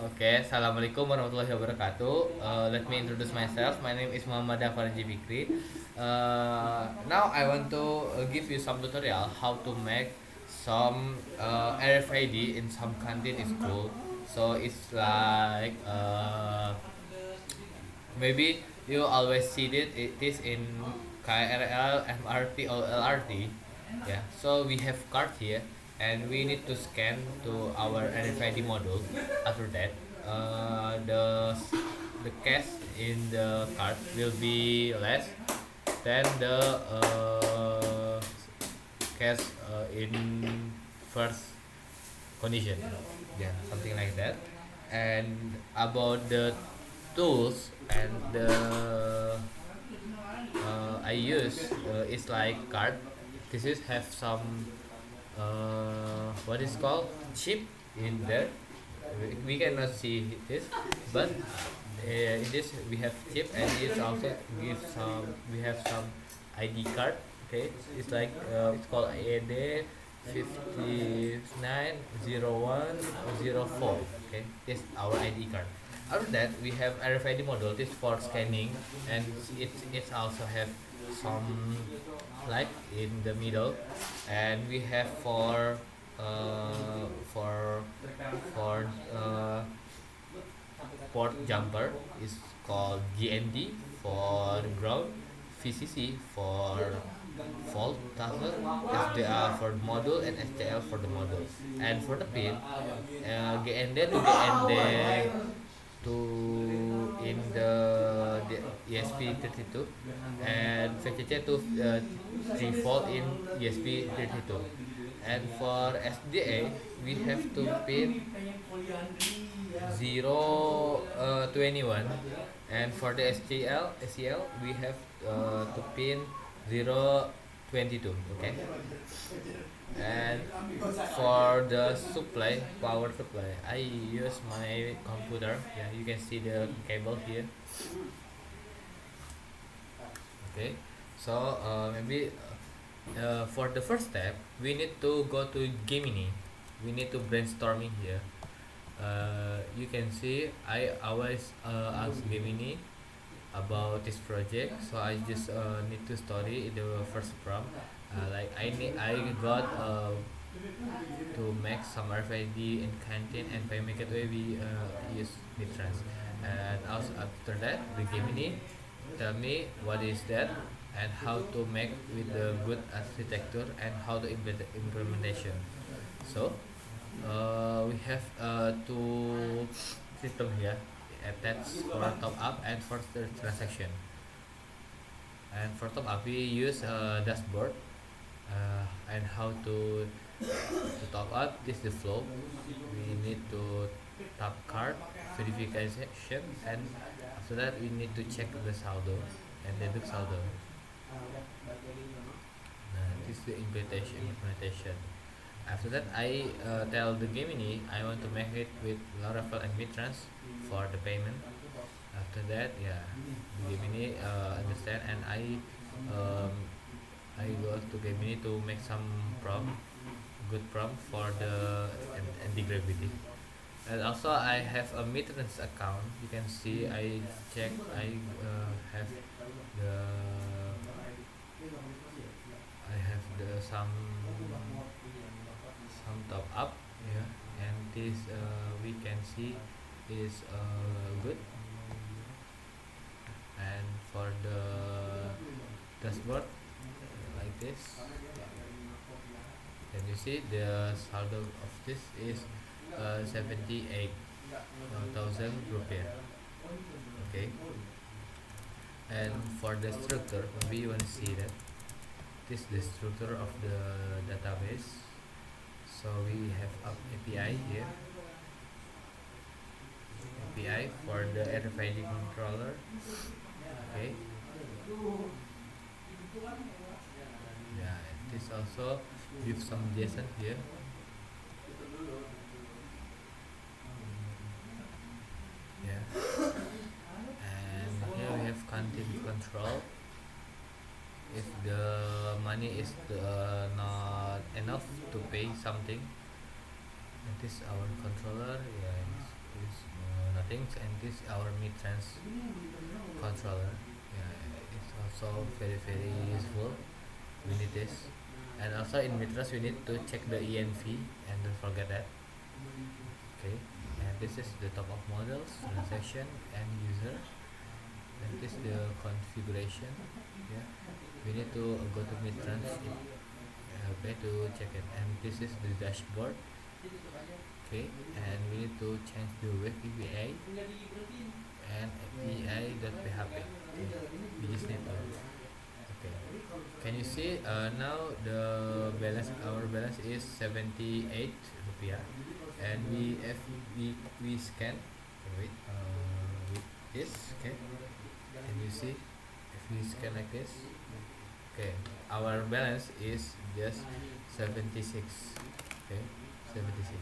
Okay, Assalamualaikum warahmatullahi wabarakatuh. Let me introduce myself. My name is Muhammad Farji Fikri. Now I want to give you some tutorial how to make some RFID in some canteen in school. So it's like maybe you always see it is in KRL, MRT or LRT. Yeah. So we have card here, and we need to scan to our RFID module. After that, the cash in the card will be less than the cash in first condition. Yeah, something like that. And about the tools and the I use is like card. This is have some what is called chip in there. We cannot see this, but in this we have chip, and it also gives some. We have some ID card. Okay, it's like it's called AED 590104. Okay, this is our ID card. After that, we have RFID module. This for scanning, and it also have some light in the middle, and we have uh, for for uh, port jumper is called GND for ground, VCC for fault tunnel, SDA for module, and STL for the module. And for the pin, GND to GND to in the ESP32, and VCC to 3 volt in ESP32. And for SDA, we have to pin 021, and for the SCL we have to pin 022. Okay, and for the supply, power supply, I use my computer. Yeah, you can see the cable here. Okay, so maybe for the first step we need to go to Gemini. We need to brainstorming here. You can see I always ask Gemini about this project, so I just need to study the first prompt. Like I got to make some RFID in canteen, and by make it way we use Mitrans. And also after that the Gemini tell me what is that and how to make with the good architecture and how to implementation. So we have two system here attached for top up and for the transaction. And for top up, we use a dashboard and how to top up. This is the flow. We need to tap card verification, and after that we need to check the saldo and deduct saldo. This is the implementation. After that, I tell the Gemini I want to make it with Laravel and Mitrans for the payment. After that, yeah, the Gemini understand, and um, I go to Gemini to make some prompt, good prompt for the integrity. And also I have a Mitrans account. You can see I check. I have the I have the some top up, yeah, and this we can see is good. And for the dashboard, like this, can you see the saldo of this is 78,000 rupiah. Okay, and for the structure, we want to see that this is the structure of the database. So we have up API here, API for the RFID controller. Okay, yeah, this also give some JSON here. Yeah, and here we have content control. If the money is not enough to pay something, that is our controller. Yeah, is things, and this our mid-trans controller. Yeah, it's also very useful. We need this, and also in mid-trans we need to check the env, and don't forget that. Okay, and this is the top of models, transaction, and user, and this is the configuration. Yeah, we need to go to mid-trans, okay, to check it, and this is the dashboard. Okay, and we need to change the web API and API.php. We just need to. Okay, can you see now the balance, our balance is 78 rupiah, and we scan, wait, with this. Okay, can you see if we scan like this? Okay, our balance is just 76. Okay, 76.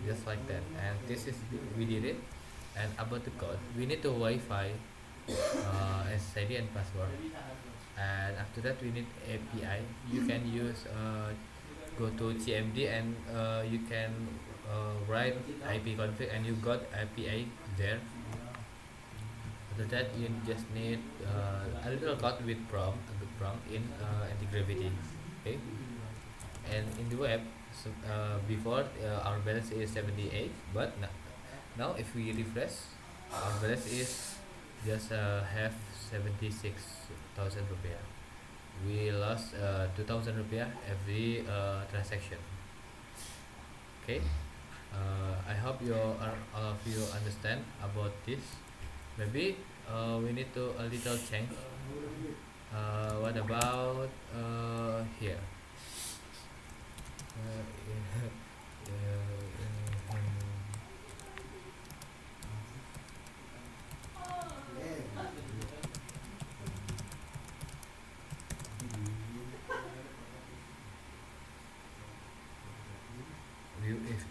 Just like that, and this is, we did it. And about the code, we need to Wi-Fi, SSID and password, and after that we need API. You can use go to CMD, and you can write ipconfig, and you got API there. After that you just need a little code with prompt in anti-gravity. Okay, and in the web, so, before our balance is 78, but now if we refresh, our balance is just have 76,000 rupiah. We lost 2,000 rupiah every transaction. Okay, I hope all of you understand about this. Maybe we need to a little change. What about here? If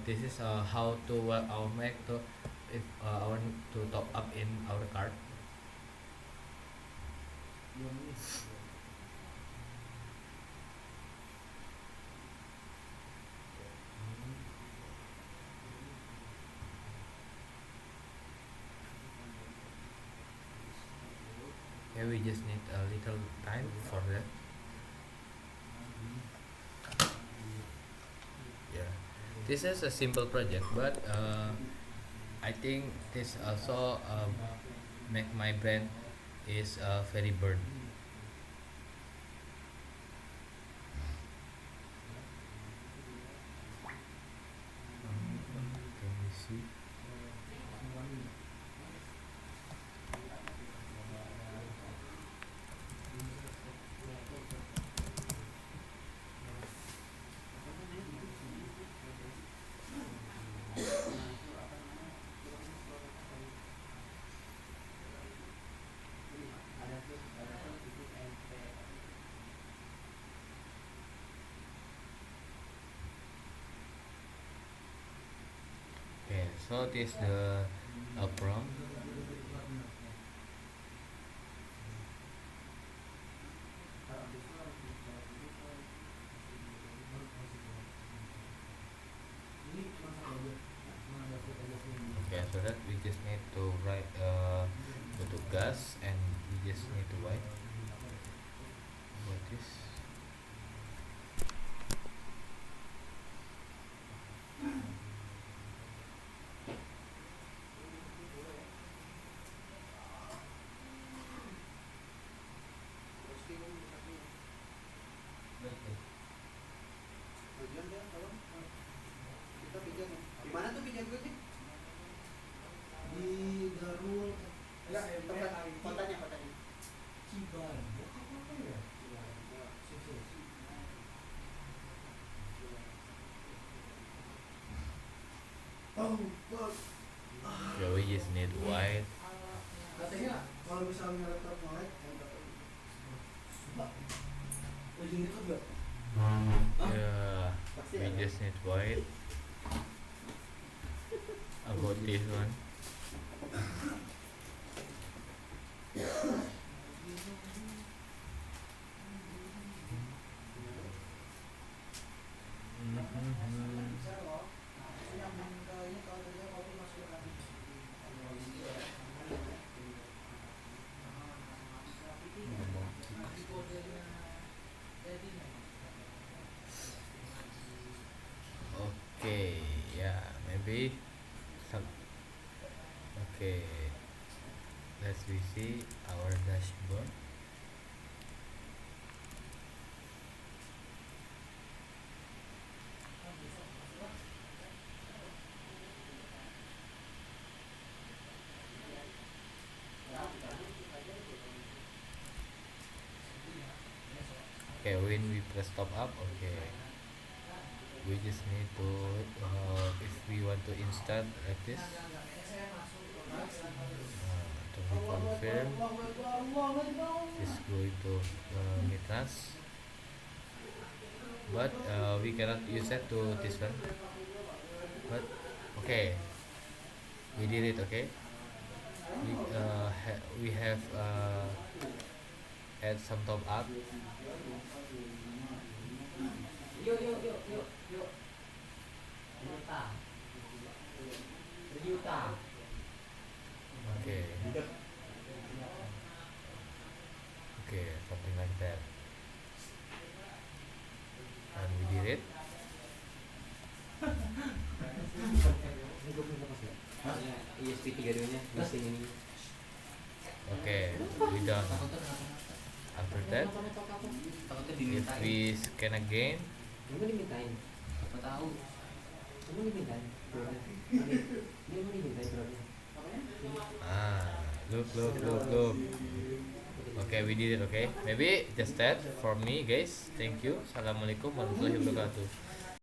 this is how to our make to, if I want to top up in our card. Okay, we just need a little time for that. Yeah, this is a simple project, but I think this also make my brain is very burned. Can you see? Okay, so this the prompt. Okay, so that we just need to write go to gas, and we just need to write about this. Di mana tuh pinjam gue sih? Di Darul. Enggak, tempat kotanya. Cibanyak apa ya? Oh, fuck. So we just need white. Katanya kalau misalnya laptop melek, ujung itu juga. Yeah, we just need white. About this one. maybe some. Okay, let's we see our dashboard. Okay, when we press top up, okay, we just need to if we want to install like this, to reconfirm is going to Mitras, but we cannot use that to this one. But okay, we did it. Okay, we have add some top up. Yuk, yuk, yuk, yuk, yuk. Yuta. Yuta. Okay, okay, something like that, and we did it. ESP 32-nya mesin ini. Okay, we done. After that, Takutnya if dimintain. we scan again, Kamu dimintain. Apa tahu? Kamu dimintain. Dia mau dimintain berapa? look. Okay, we did it. Okay, maybe just that for me, guys. Thank you. Assalamualaikum warahmatullahi wabarakatuh.